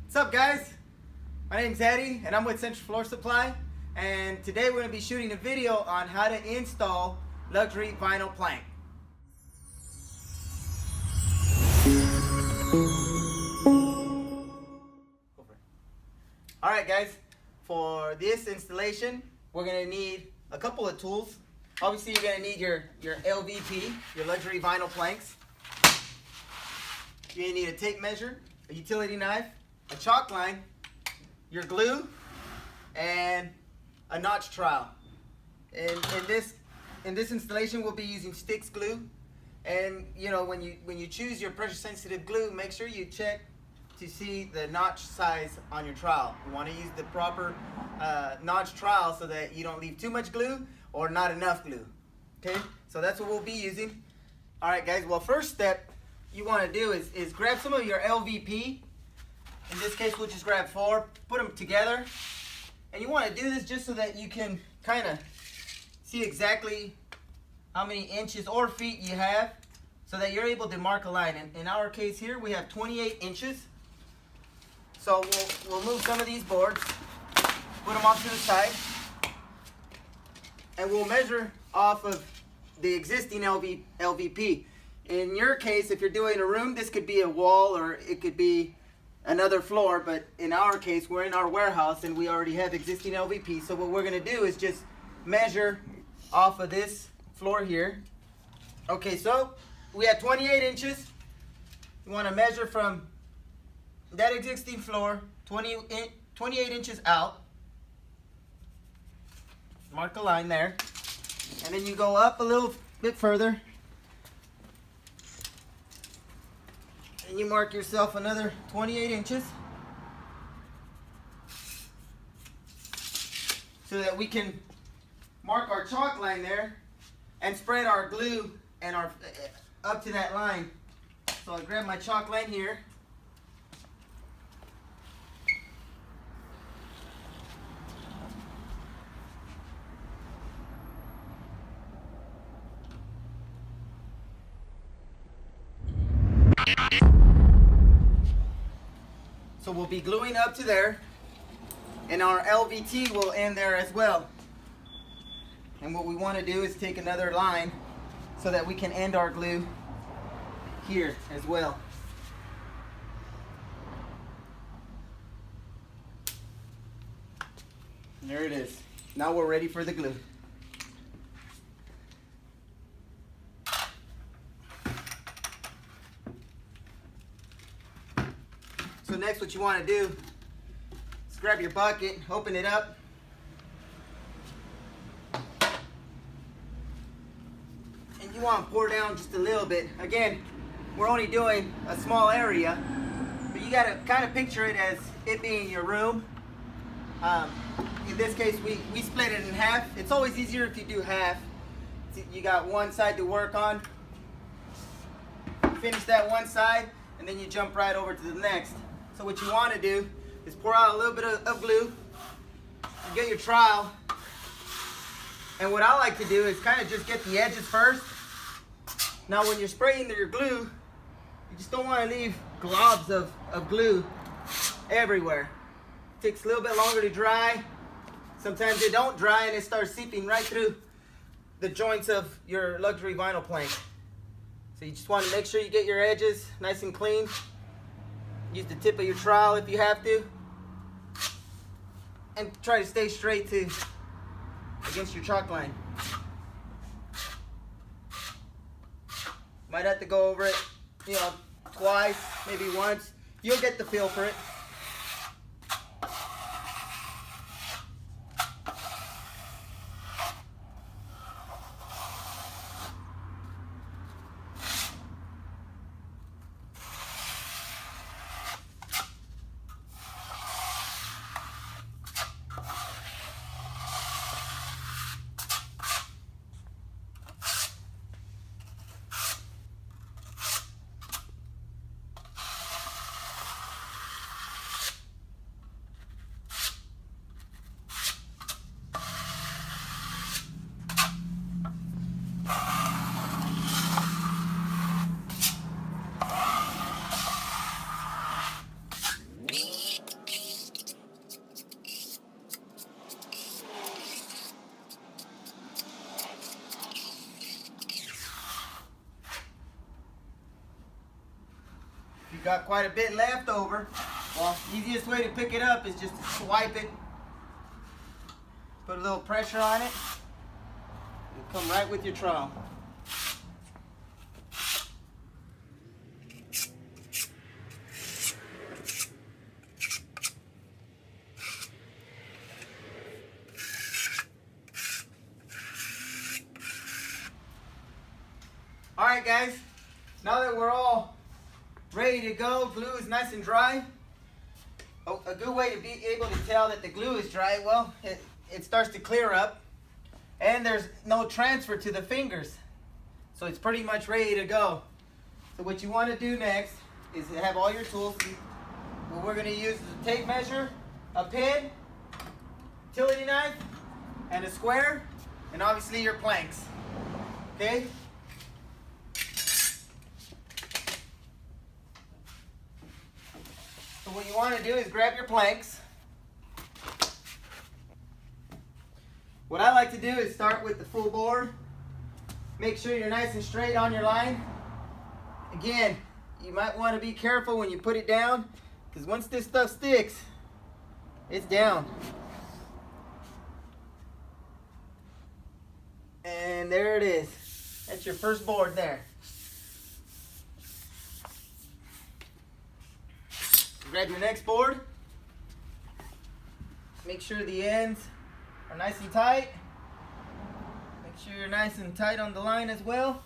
What's up, guys? My name's Eddie and I'm with Central Floor Supply, and today we're going to be shooting a video on how to install luxury vinyl plank. Alright guys, for this installation we're going to need a couple of tools. Obviously you're going to need your LVP, your luxury vinyl planks. You're going to need a tape measure, a utility knife, a chalk line, your glue, and a notch trowel. In this installation we'll be using sticks glue. And you know, when you choose your pressure sensitive glue, make sure you check to see the notch size on your trowel. You want to use the proper notch trowel so that you don't leave too much glue or not enough glue. Okay, so that's what we'll be using. Alright guys, well, first step you want to do is grab some of your LVP. In this case we'll just grab 4, put them together, and you want to do this just so that you can kind of see exactly how many inches or feet you have, so that you're able to mark a line. In our case here we have 28 inches. So we'll move some of these boards, put them off to the side, and we'll measure off of the existing LVP. In your case, if you're doing a room, this could be a wall or it could be another floor, but in our case we're in our warehouse and we already have existing LVP. So what we're going to do is just measure off of this floor here. Okay, so we have 28 inches. You want to measure from that existing floor 28 inches out. Mark a line there, and then you go up a little bit further and you mark yourself another 28 inches so that we can mark our chalk line there and spread our glue and our up to that line. So I grab my chalk line here, so we'll be gluing up to there, and our LVT will end there as well. And what we want to do is take another line so that we can end our glue here as well. And there it is. Now we're ready for the glue. So next what you want to do is grab your bucket, open it up, and you want to pour down just a little bit. Again, we're only doing a small area, but you got to kind of picture it as it being your room. In this case we split it in half. It's always easier if you do half. You got one side to work on, finish that one side, and then you jump right over to the next. So what you want to do is pour out a little bit of glue, you get your trowel, and what I like to do is kind of just get the edges first. Now when you're spraying your glue, you just don't want to leave globs of glue everywhere. It takes a little bit longer to dry. Sometimes it don't dry and it starts seeping right through the joints of your luxury vinyl plank. So you just want to make sure you get your edges nice and clean. Use the tip of your trowel if you have to, and try to stay straight against your chalk line. Might have to go over it, you know, twice, maybe once. You'll get the feel for it. got quite a bit left over, well, easiest way to pick it up is just to swipe it. Put a little pressure on it. It'll come right with your trowel. Alright guys, now that we're all ready to go, glue is nice and dry. Oh, a good way to be able to tell that the glue is dry, well, it starts to clear up and there's no transfer to the fingers. So it's pretty much ready to go. So what you want to do next is to have all your tools. What we're going to use is a tape measure, a pin, utility knife, and a square, and obviously your planks. Okay? So what you want to do is grab your planks. What I like to do is start with the full board. Make sure you're nice and straight on your line. Again, you might want to be careful when you put it down, because once this stuff sticks, it's down. And there it is. That's your first board there. Grab your next board. Make sure the ends are nice and tight. Make sure you're nice and tight on the line as well.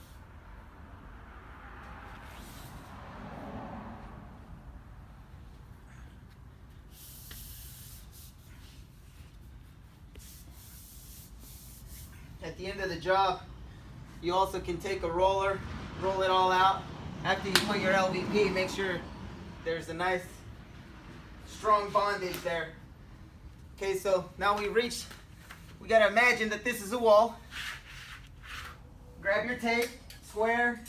At the end of the job, you also can take a roller, roll it all out. After you put your LVP, make sure there's a nice strong bondage there. Okay, so now we gotta imagine that this is a wall. Grab your tape, square,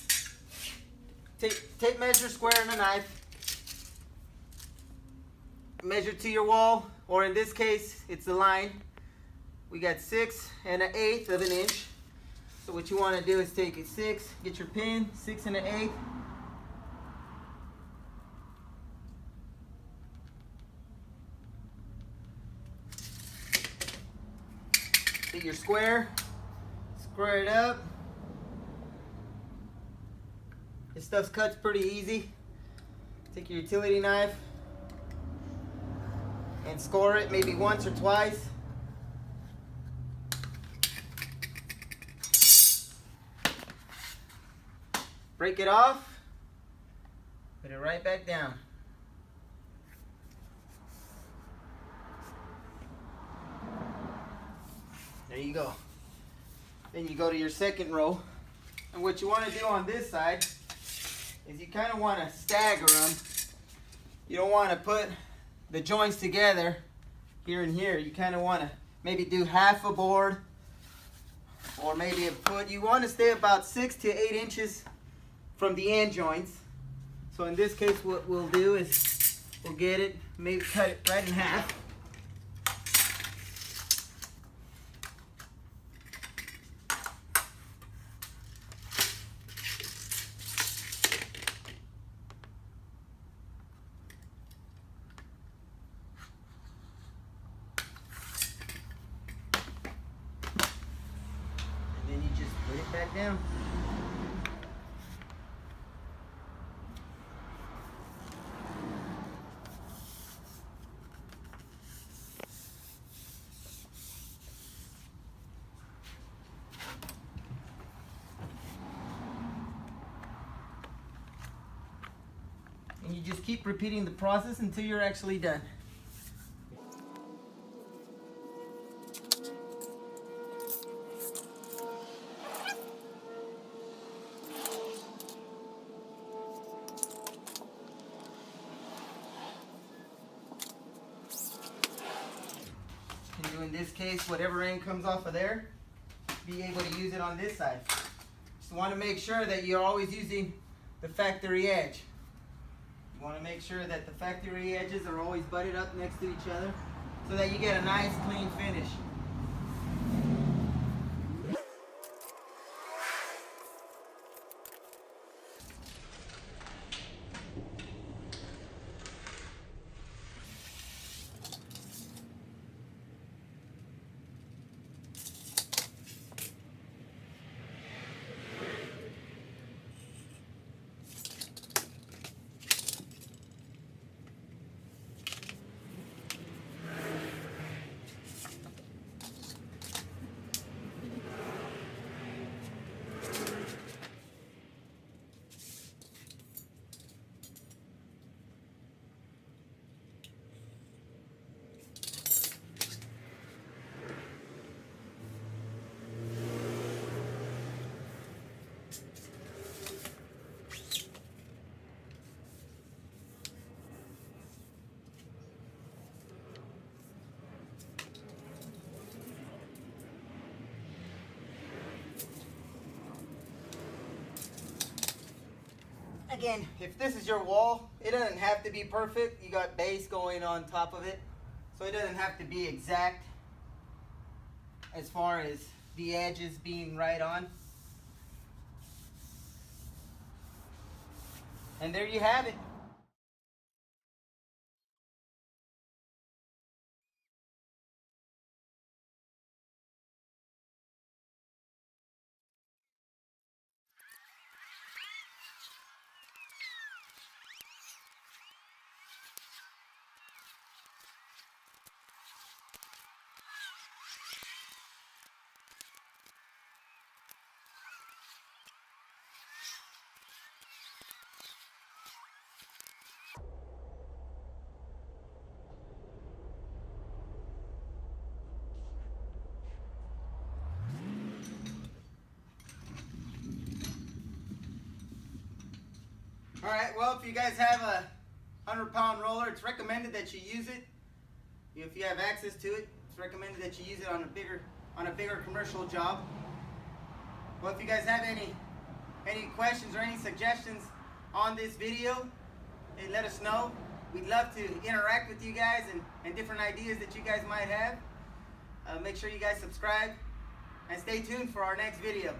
tape measure, square, and a knife. Measure to your wall, or in this case, it's the line. We got 6 1/8 of an inch. So what you wanna do is take a 6, get your pin, 6 1/8. Get your square, square it up. This stuff's cuts pretty easy. Take your utility knife and score it maybe once or twice. Break it off, put it right back down. There you go. Then you go to your second row. And what you want to do on this side is you kind of want to stagger them. You don't want to put the joints together here and here. You kind of want to maybe do half a board or maybe a foot. You want to stay about 6 to 8 inches from the end joints. So in this case, what we'll do is we'll get it, maybe cut it right in half. Put it back down. And you just keep repeating the process until you're actually done. In this case, whatever end comes off of there, be able to use it on this side. Just want to make sure that you're always using the factory edge. You want to make sure that the factory edges are always butted up next to each other so that you get a nice clean finish. again, if this is your wall, it doesn't have to be perfect. You got base going on top of it, so it doesn't have to be exact as far as the edges being right on. And there you have it. All right, well, if you guys have a 100-pound roller, it's recommended that you use it. If you have access to it, it's recommended that you use it on a bigger commercial job. Well, if you guys have any questions or any suggestions on this video, hey, let us know. We'd love to interact with you guys and different ideas that you guys might have. Make sure you guys subscribe and stay tuned for our next video.